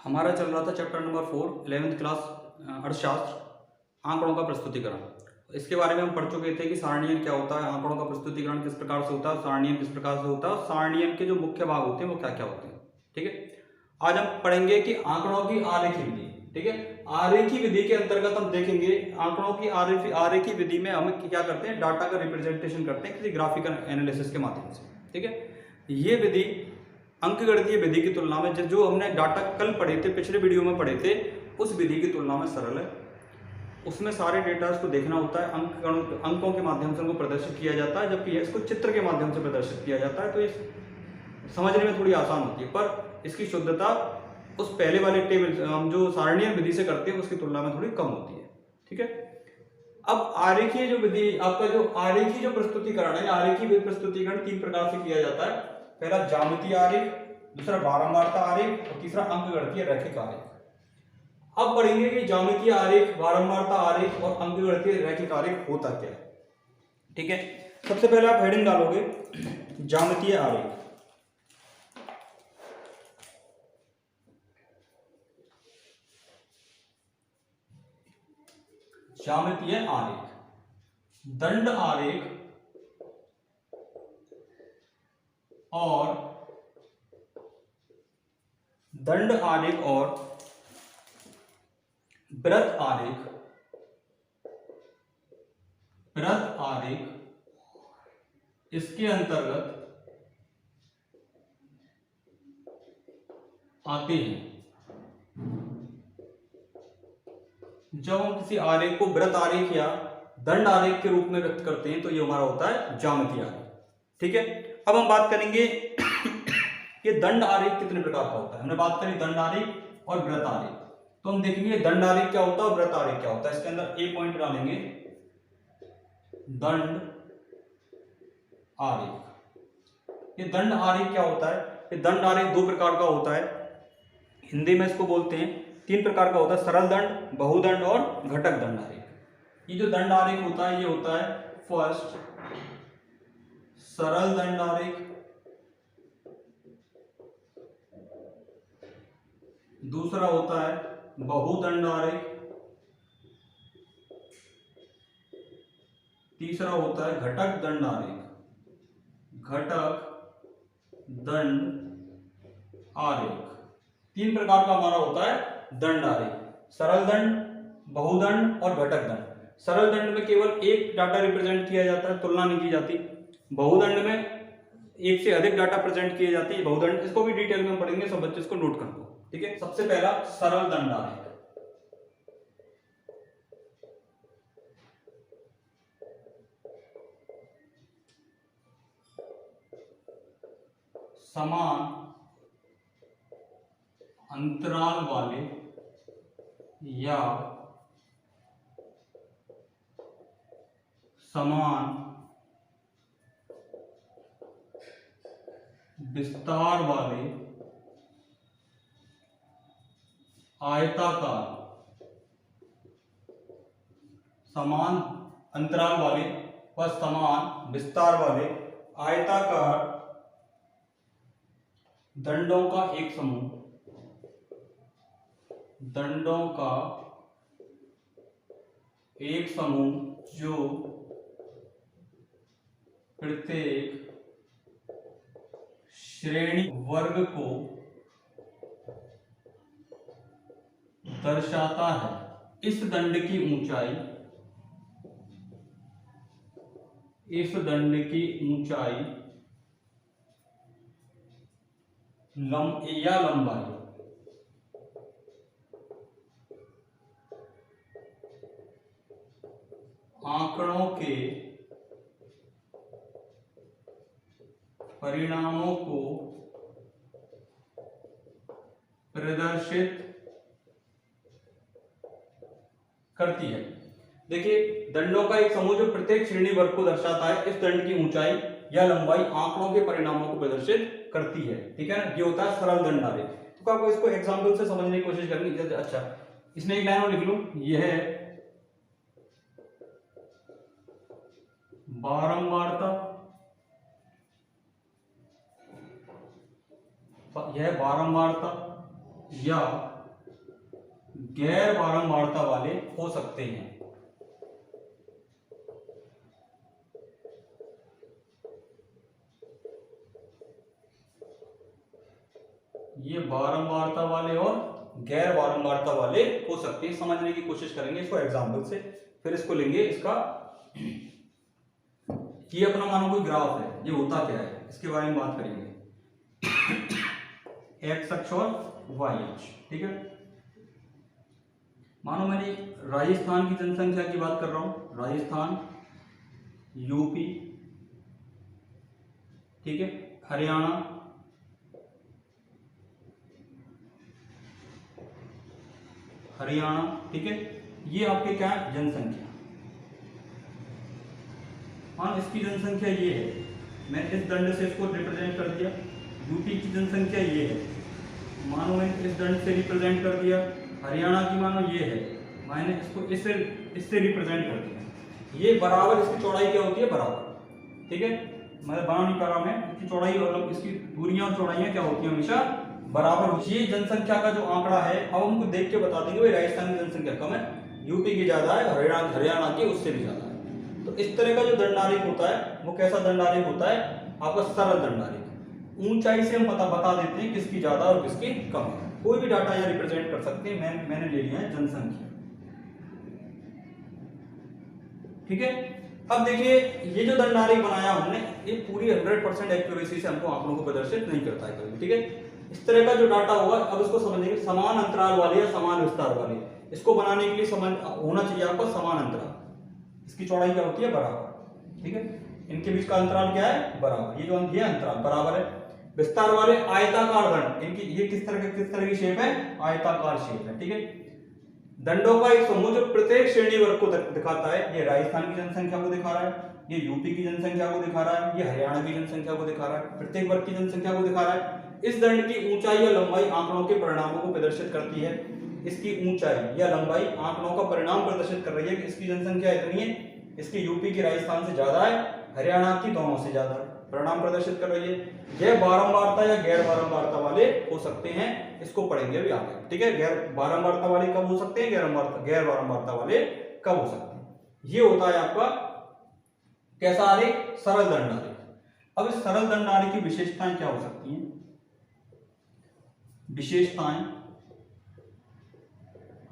हमारा चल रहा था चैप्टर नंबर 4 11th क्लास अर्थशास्त्र, आंकड़ों का प्रस्तुतिकरण। इसके बारे में हम पढ़ चुके थे कि सारणियन क्या होता है, आंकड़ों का प्रस्तुतिकरण किस प्रकार से होता है, सारणियन किस प्रकार से होता है और सारणियन के जो मुख्य भाग होते हैं वो क्या क्या होते हैं। ठीक है, आज हम पढ़ेंगे कि आंकड़ों की आरेखी विधि। ठीक है, आरेखी विधि के अंतर्गत हम देखेंगे आंकड़ों की आरेखी विधि में हम क्या करते हैं, डाटा का रिप्रेजेंटेशन करते हैं किसी ग्राफिकल एनालिसिस के माध्यम से। ठीक है, ये विधि अंकगणितीय विधि की तुलना में जो हमने डाटा कल पढ़े थे, पिछले वीडियो में पढ़े थे, उस विधि की तुलना में सरल है। उसमें सारे डेटा को देखना होता है, अंकों के माध्यम से उनको प्रदर्शित किया जाता है, जबकि इसको चित्र के माध्यम से प्रदर्शित किया जाता है, तो इस समझने में थोड़ी आसान होती है, पर इसकी शुद्धता उस पहले वाले टेबल हम जो सारणीय विधि से करते हैं उसकी तुलना में थोड़ी कम होती है। ठीक है, अब आरेखीय जो विधि, आपका जो आरेखीय जो प्रस्तुतिकरण है, आरेखीय प्रस्तुतिकरण 3 प्रकार से किया जाता है। पहला ज्यामितीय आरेख, दूसरा बारंबारता आरेख और तीसरा अंकगणितीय रैखिक आरेख। अब पढ़ेंगे कि ज्यामितीय आरेख, बारंबारता आरेख और अंकगणितीय रैखिक आरेख होता क्या है। ठीक है, सबसे पहले आप हेडिंग डालोगे ज्यामितीय आरेख। ज्यामितीय आरेख, दंड आरेख और दंड आरेख और वृत्त आरेख, वृत्त आरेख इसके अंतर्गत आते हैं। जब हम किसी आरेख को वृत्त आरेख या दंड आरेख के रूप में व्यक्त करते हैं तो ये हमारा होता है ज्यामितीय आरेख। ठीक है, अब हम बात करेंगे कि दंड आरेख कितने प्रकार का होता है। हमने बात करी दंड आरेख और वृत्त आरेख, तो हम देखेंगे दंड आरेख क्या होता है और वृत्त आरेख क्या होता है। इसके अंदर एक पॉइंट डालेंगे, दंड आरेख। ये दंड आरेख क्या होता है? ये दंड आरेख 2 प्रकार का होता है, हिंदी में इसको बोलते हैं 3 प्रकार का होता है, सरल दंड, बहुदंड और घटक दंड आरेख। ये जो दंड आरेख होता है ये होता है फर्स्ट सरल दंड आरेख, दूसरा होता है बहुदंड आरेख, तीसरा होता है घटक दंड आरेख। घटक दंड आरेख 3 प्रकार का हमारा होता है दंड आरेख, सरल दंड, बहुदंड और घटक दंड। सरल दंड में केवल एक डाटा रिप्रेजेंट किया जाता है, तुलना नहीं की जाती। बहुदंड में एक से अधिक डाटा प्रेजेंट किए जाते हैं। बहुदंड, इसको भी डिटेल में हम पढ़ेंगे, सब बच्चे इसको नोट कर लो। ठीक है, सबसे पहला सरल दंड आरेख। समान अंतराल वाले या समान विस्तार वाले आयताकार, समान अंतराल वाले व समान विस्तार वाले आयताकार दंडों का एक समूह, दंडों का एक समूह जो प्रत्येक श्रेणी वर्ग को दर्शाता है। इस दंड की ऊंचाई, इस दंड की ऊंचाई या लंबाई आंकड़ों के परिणामों को प्रदर्शित करती है। देखिए, दंडों का एक समूह जो प्रत्येक श्रेणी वर्ग को दर्शाता है, इस दंड की ऊंचाई या लंबाई आंकड़ों के परिणामों को प्रदर्शित करती है। ठीक है ना, ये होता है सरल दंड आरेख। तो आपको इसको एग्जांपल से समझने की कोशिश करनी। अच्छा, इसमें एक लाइन और लिख लूं, यह बारंबारता, यह बारंबारता या गैर बारंबारता वाले हो सकते हैं। ये बारंबारता वाले और गैर बारंबारता वाले हो सकते हैं। समझने की कोशिश करेंगे इसको एग्जाम्पल से, फिर इसको लेंगे। इसका ये अपना मानो कोई ग्राफ है, ये होता क्या है इसके बारे में बात करेंगे। एक्स अक्ष और वाई अक्ष, ठीक है। मानो मैंने राजस्थान की जनसंख्या की बात कर रहा हूं, राजस्थान, यूपी, ठीक है, हरियाणा, ठीक है। ये आपके क्या है, जनसंख्या। हाँ, इसकी जनसंख्या ये है, मैं इस दंड से इसको रिप्रेजेंट कर दिया। यूपी की जनसंख्या ये है, मानो मैंने इस दंड से रिप्रेजेंट कर दिया। हरियाणा की मानो ये है, मैंने इसको इससे रिप्रेजेंट कर दिया। ये बराबर, इसकी चौड़ाई क्या होती है, बराबर, ठीक है। मैं बना नहीं पा रहा, मैं इसकी चौड़ाई और इसकी दूरियां और चौड़ाइयां क्या होती है, हमेशा बराबर। ये जनसंख्या का जो आंकड़ा है, अब हमको देख के बता देंगे भाई राजस्थान की जनसंख्या कम है, यूपी की ज्यादा है, हरियाणा की उससे भी ज्यादा है। तो इस तरह का जो दंडालेख होता है वो कैसा दंडालेख होता है, आपका सरल दंडालेख। ऊंचाई से हम बता देते हैं किसकी ज्यादा और किसकी कम है। कोई भी डाटा यहाँ रिप्रेजेंट कर सकते हैं। मैंने ले लिया है जनसंख्या, ठीक है। अब देखिए, ये जो दंडालेख बनाया हमने, ये पूरी 100% एक्यूरेसी से हमको आंकड़ों को प्रदर्शित नहीं करता है कभी, ठीक है। इस तरह का जो डाटा होगा, अब इसको समझेंगे समान अंतराल वाले या समान विस्तार वाले। इसको बनाने के लिए समान होना चाहिए आपका समान अंतराल। इसकी चौड़ाई क्या होती है, बराबर, ठीक है। इनके बीच का अंतराल क्या है, बराबर। ये जो ये अंतराल बराबर है। विस्तार वाले आयताकार दंड, इनकी ये किस तरह की शेप है, आयताकार शेप है, ठीक है। दंडों का एक समूह जो प्रत्येक श्रेणी वर्ग को दिखाता है। ये राजस्थान की जनसंख्या को दिखा रहा है, ये यूपी की जनसंख्या को दिखा रहा है, ये हरियाणा की जनसंख्या को दिखा रहा है, प्रत्येक वर्ग की जनसंख्या को दिखा रहा है। इस दंड की ऊंचाई या लंबाई आंकड़ों के परिणामों को प्रदर्शित करती है। इसकी ऊंचाई या लंबाई आंकड़ों का परिणाम प्रदर्शित कर रही है कि इसकी जनसंख्या इतनी है, इसकी यूपी की राजस्थान से ज्यादा है, हरियाणा की दोनों से ज्यादा है, परिणाम प्रदर्शित कर रही है। यह बारंबारता या गैर बारंबारता वाले हो सकते हैं, इसको पढ़ेंगे अभी आगे, ठीक है। गैर बारंबारता वाले कब हो सकते हैं, गैर बारंबारता वाले कब हो सकते हैं। ये होता है आपका कैसा आलेख, सरल दंडालेख। अब इस सरल दंडालेख की विशेषताएं क्या हो सकती हैं, विशेषताएं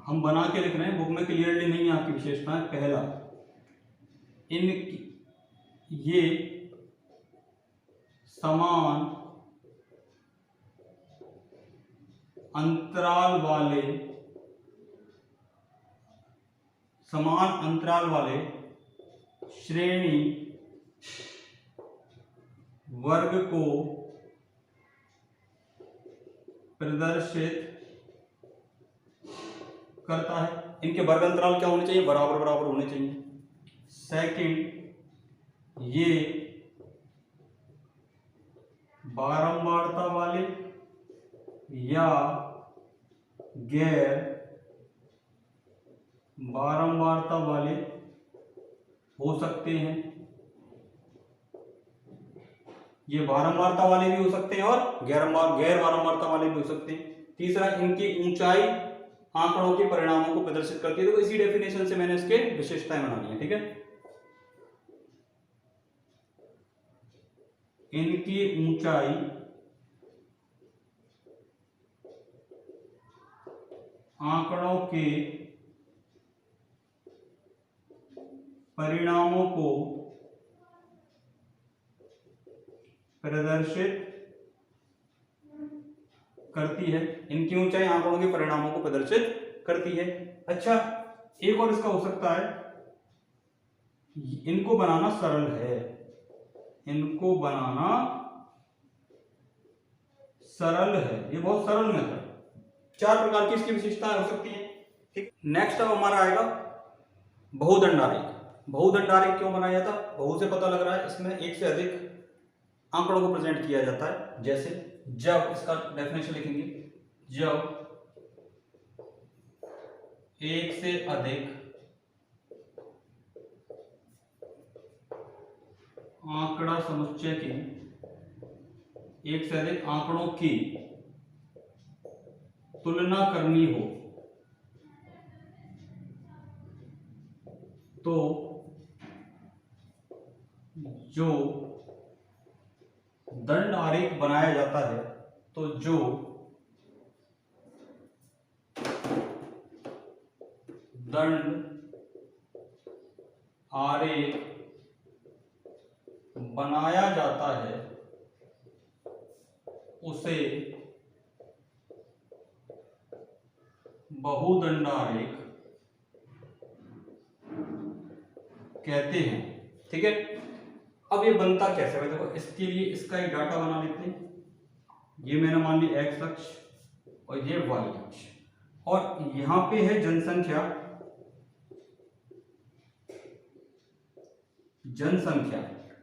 हम बना के लिख रहे हैं, बुक में क्लियरली नहीं है आपकी विशेषताएं। पहला, ये समान अंतराल वाले श्रेणी वर्ग को प्रदर्शित करता है। इनके वर्ग अंतराल क्या होने चाहिए, बराबर होने चाहिए। सेकंड, ये बारंबारता वाले या गैर बारंबारता वाले हो सकते हैं। ये बारंबारता वाले भी हो सकते हैं और गैर बारंबारता वाले भी हो सकते हैं। तीसरा, इनकी ऊंचाई आंकड़ों के परिणामों को प्रदर्शित करती है। तो इसी डेफिनेशन से मैंने इसके विशेषताएं बनानी है, ठीक है। इनकी ऊंचाई आंकड़ों के परिणामों को प्रदर्शित करती है। इनकी ऊंचाई आंकड़ों के परिणामों को प्रदर्शित करती है। अच्छा, एक और इसका हो सकता है, इनको बनाना सरल है, इनको बनाना सरल है, ये बहुत सरल मेथड। 4 प्रकार की इसकी विशेषताएं हो सकती हैं, ठीक। नेक्स्ट अब हमारा आएगा बहुदंडालेख। बहुदंडालेख क्यों बनाया जाता, बहु से पता लग रहा है, इसमें एक से अधिक आंकड़ों को प्रेजेंट किया जाता है। जैसे जब, इसका डेफिनेशन लिखेंगे, जब एक से अधिक आंकड़ा समुच्चय की, एक से अधिक आंकड़ों की तुलना करनी हो तो जो दंड आरेख बनाया जाता है, तो जो दंड आरेख बनाया जाता है उसे बहुदंड आरेख कहते हैं। ठीक है, अब ये बनता कैसे है देखो, इसके लिए इसका एक डाटा बना लेते हैं। ये मैंने मान लिया एक्स अक्ष और ये वाई अक्ष, और यहां पे है जनसंख्या।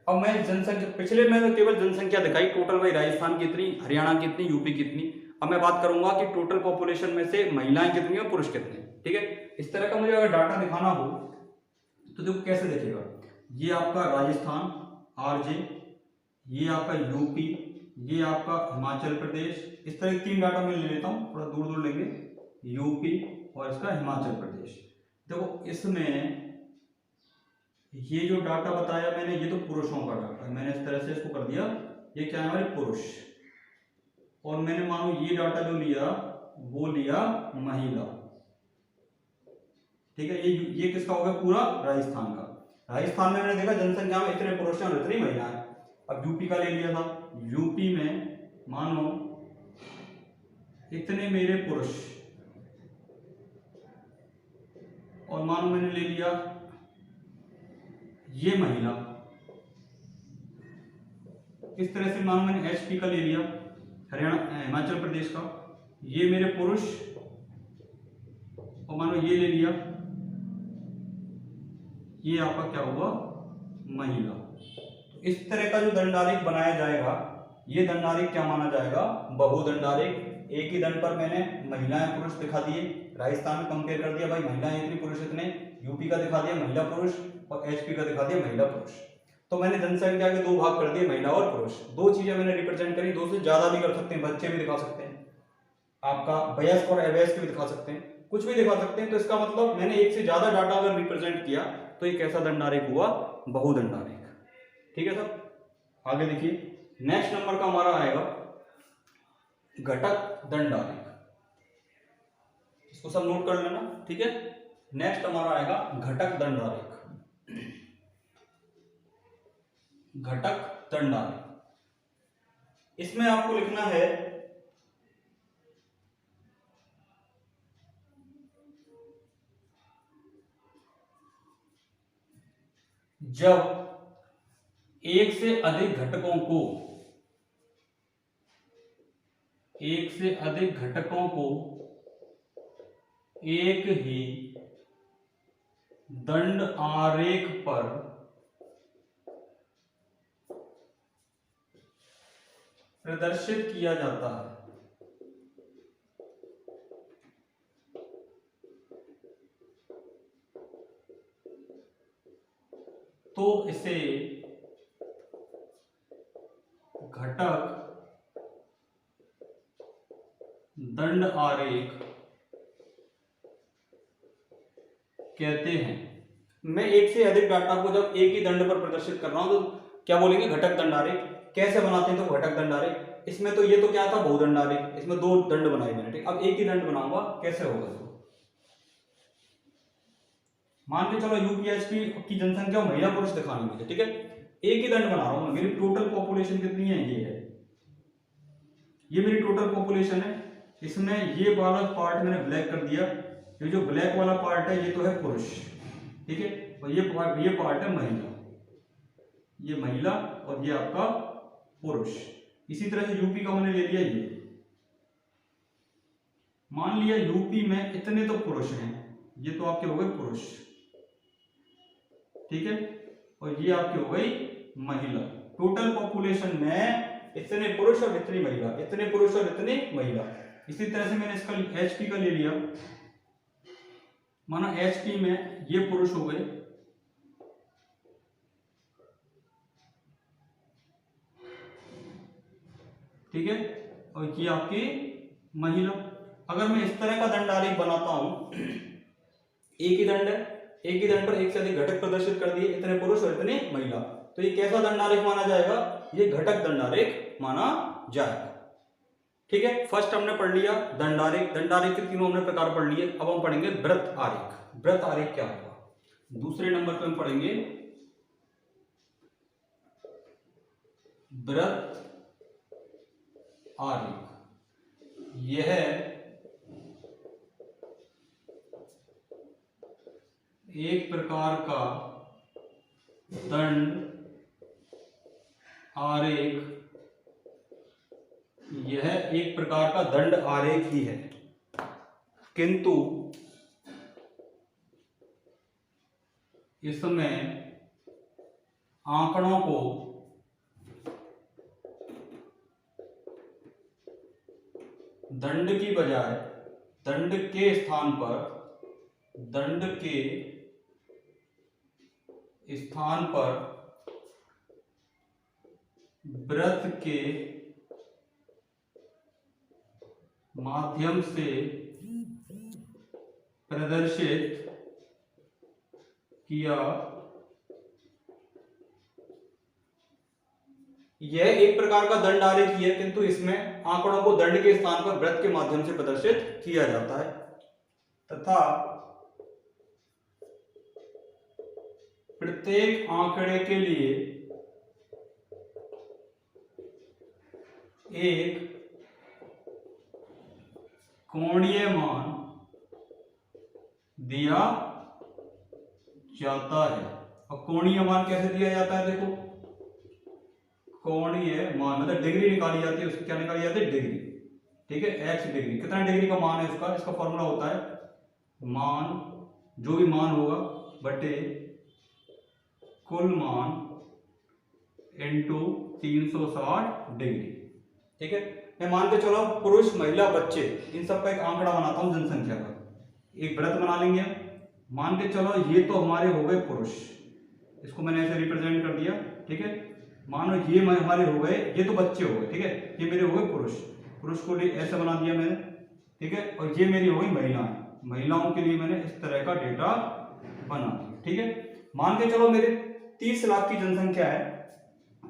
अब मैं जनसंख्या, पिछले में तो केवल जनसंख्या दिखाई, टोटल भाई राजस्थान कितनी, हरियाणा कितनी, यूपी कितनी। अब मैं बात करूंगा कि टोटल पॉपुलेशन में से महिलाएं कितनी और पुरुष कितने। ठीक है, इस तरह का मुझे अगर डाटा दिखाना हो तो देखो कैसे दिखेगा। ये आपका राजस्थान आरजे, ये आपका यूपी, ये आपका हिमाचल प्रदेश। इस तरह तीन डाटा मैं ले लेता हूँ, थोड़ा दूर दूर लेंगे, यूपी और इसका हिमाचल प्रदेश। देखो इसमें ये जो डाटा बताया मैंने, ये तो पुरुषों का डाटा है, मैंने इस तरह से इसको कर दिया, ये क्या है हमारे पुरुष। और मैंने मानो ये डाटा जो लिया वो लिया महिला। ठीक है, ये किसका हो गया, पूरा राजस्थान का। राजस्थान में मैंने देखा जनसंख्या में इतने पुरुष हैं और इतनी महिलाएं हैं। अब यूपी का ले लिया था, यूपी में मानो इतने मेरे पुरुष, और मानो मैंने ले लिया ये महिला। इस तरह से मानो मैंने एचपी का ले लिया, हरियाणा हिमाचल प्रदेश का, ये मेरे पुरुष, और मानो ये ले लिया, ये आपका क्या हुआ, महिला। तो इस तरह का जो दंडारेख बनाया जाएगा, ये दंडारेख क्या माना जाएगा, बहुदंडारेख। एक ही दंड पर मैंने महिलाएं पुरुष दिखा दिए, राजस्थान में कंपेयर कर दिया, भाई महिलाएं इतनी पुरुष इतने, यूपी का दिखा दिया महिला पुरुष, और एचपी का दिखा दिया महिला पुरुष। तो मैंने जनसंख्या के दो भाग कर दिए, महिला और पुरुष। दो चीजें मैंने रिप्रेजेंट करी, दो से ज्यादा भी कर सकते हैं, बच्चे भी दिखा सकते हैं, आपका वयस्क और अवयस्क भी दिखा सकते हैं, कुछ भी दिखा सकते हैं। तो इसका मतलब मैंने एक से ज्यादा डाटा अगर रिप्रेजेंट किया तो ये कैसा दंडारेख हुआ, बहुदंडारेख। ठीक है सर, आगे देखिए नेक्स्ट नंबर का हमारा आएगा घटक दंडारेख। इसको सब नोट कर लेना। ठीक है, नेक्स्ट हमारा आएगा घटक दंडारेख। घटक दंडारेख, इसमें आपको लिखना है जब एक से अधिक घटकों को एक ही दंड आरेख पर प्रदर्शित किया जाता है तो इसे घटक दंड आरेख कहते हैं। मैं एक से अधिक डाटा को जब एक ही दंड पर प्रदर्शित कर रहा हूं तो क्या बोलेंगे, घटक दंड आरेख। कैसे बनाते हैं, तो घटक दंड आरेख। इसमें तो ये तो क्या था, बहुदंड आरेख, इसमें दो दंड बनाए मैंने। ठीक, अब एक ही दंड बनाऊंगा, कैसे होगा। मान के चलो यूपीएचपी की जनसंख्या महिला पुरुष दिखानी मुझे। ठीक है, एक ही दंड बना रहा हूं, मेरी टोटल पॉपुलेशन कितनी है, ये है, ये मेरी टोटल पॉपुलेशन है। इसमें ये वाला पार्ट मैंने ब्लैक कर दिया, ये जो ब्लैक वाला पार्ट है ये तो है पुरुष। ठीक है, और ये पार्ट है महिला, ये महिला और ये आपका पुरुष। इसी तरह से यूपी का मैंने ले लिया, ये मान लिया यूपी में इतने तो पुरुष हैं, ये तो आपके हो गए पुरुष। ठीक है, और ये आपकी हो गई महिला। टोटल पॉपुलेशन में इतने पुरुष और इतनी महिला, इतने पुरुष और इतनी महिला। इसी तरह से मैंने इसका एचपी का ले लिया, माना एचपी में ये पुरुष हो गए, ठीक है, और ये आपकी महिला। अगर मैं इस तरह का दंड आरेख बनाता हूं, एक ही दंड है, एक ही दंड पर एक से अधिक घटक प्रदर्शित कर दिए, इतने पुरुष और इतने महिला, तो ये कैसा दंड आरेख माना जाएगा? ये घटक दंड आरेख माना जाएगा। ठीक है, फर्स्ट हमने पढ़ लिया दंड आरेख। दंड आरेख के तीनों हमने प्रकार पढ़ लिए। अब हम पढ़ेंगे वृत्त आरेख। वृत्त आरेख क्या होगा? दूसरे नंबर पे हम पढ़ेंगे वृत्त आरेख। यह एक प्रकार का दंड आरेख, यह एक प्रकार का दंड आरेख ही है, किंतु इसमें आंकड़ों को दंड की बजाय दंड के स्थान पर वृत्त के माध्यम से प्रदर्शित किया। यह एक प्रकार का दंड आरेख ही है, किंतु इसमें आंकड़ों को दंड के स्थान पर वृत्त के माध्यम से प्रदर्शित किया जाता है, तथा प्रत्येक आंकड़े के लिए एक कोणीय मान दिया जाता है। और कोणीय मान कैसे दिया जाता है? देखो, कोणीय मान मतलब डिग्री निकाली जाती है, उसकी क्या निकाली जाती है? डिग्री। ठीक है, एक्स डिग्री, कितना डिग्री का मान है उसका? इसका फॉर्मूला होता है मान, जो भी मान होगा बटे कुल मान इंटू 360 डिग्री। ठीक है, मैं मान के चलो पुरुष, महिला, बच्चे, इन सब का एक आंकड़ा बनाता हूं जनसंख्या का। एक वृत्त बना लेंगे। मान के चलो ये तो हमारे हो गए पुरुष, इसको मैंने ऐसे रिप्रेजेंट कर दिया। ठीक है, मानो ये हमारे हो गए, ये तो बच्चे हो गए। ठीक है, ये मेरे हो गए पुरुष, पुरुष को ऐसे बना दिया मैंने। ठीक है, और ये मेरी हो गई महिलाएं, महिलाओं के लिए मैंने इस तरह का डेटा बना दिया। ठीक है, मान के चलो मेरे 30 लाख की जनसंख्या है।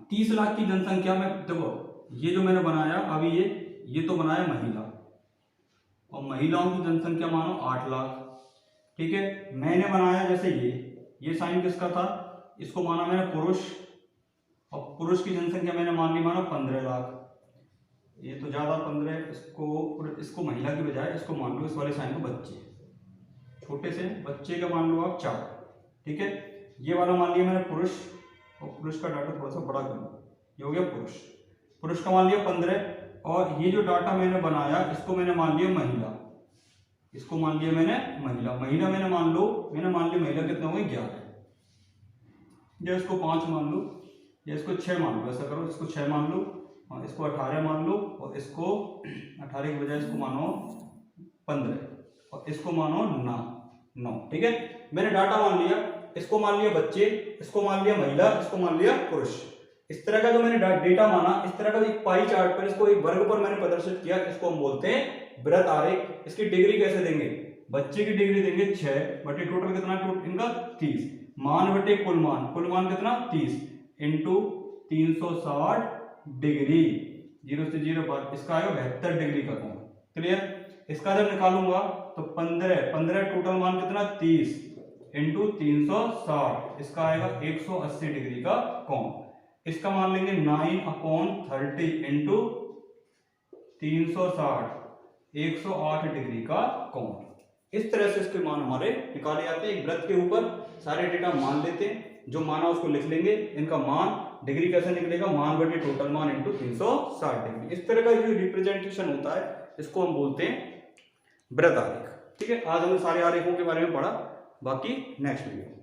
30 लाख की जनसंख्या में देखो, ये जो मैंने बनाया अभी, ये तो बनाया महिला, और महिलाओं की जनसंख्या मानो 8 लाख। ठीक है, मैंने बनाया जैसे ये साइन किसका था? इसको माना मैंने पुरुष, और पुरुष की जनसंख्या मैंने मान ली मानो 15 लाख। ये तो ज्यादा 15, इसको महिला की बजाय इसको मान लो, इस वाले साइन को बच्चे, छोटे से बच्चे का मान लो आप 4। ठीक है, ये वाला मान लिया मैंने पुरुष, और पुरुष का डाटा थोड़ा सा बड़ा कर लो, ये हो गया पुरुष। पुरुष का मान लिया 15, और ये जो डाटा मैंने बनाया इसको मैंने मान लिया महिला, इसको मान लिया मैंने महिला। महिला मैंने मान ली महिला कितने हो गए? 11। या इसको 5 मान लो, या इसको 6 मान लो। ऐसा करो, इसको 6 मान लो, और इसको 18 मान लो, और इसको 18 की बजाय इसको मानो 15, और इसको मानो 9। ठीक है, मैंने डाटा मान लिया, इसको मान लिया बच्चे, इसको मान लिया महिला, इसको मान लिया पुरुष। इस तरह का जो मैंने डेटा माना, इस तरह का एक पाई चार्ट पर, इसको एक वर्ग पर मैंने प्रदर्शित किया, इसको हम बोलते हैं वृत्त आरेख। इसकी डिग्री कैसे देंगे? बच्चे की डिग्री देंगे 6 बटे टोटल कितना? इनका 30, मान बटे कुल मान कितना? 30 इंटू 360 डिग्री, 0 से 0 पर, इसका आएगा 72 डिग्री का कोण। क्लियर? इसका जब निकालूंगा तो 15 टोटल मान कितना? 30 इंटू 360, इसका आएगा 180 डिग्री का कोण। इसका मान लेंगे 9/30 इंटू 360, 108 डिग्री का कोण। इस तरह से इसके मान हमारे निकाले जाते हैं। एक वृत्त के ऊपर सारे डेटा मान लेते हैं, जो माना उसको लिख लेंगे, इनका मान डिग्री कैसे निकलेगा? मान बटे टोटल मान इंटू 360 डिग्री। इस तरह का जो रिप्रेजेंटेशन होता है, इसको हम बोलते हैं वृत्त आरेख। ठीक है, आज हमने सारे आरेखों के बारे में पढ़ा, बाकी नेक्स्ट वीडियो।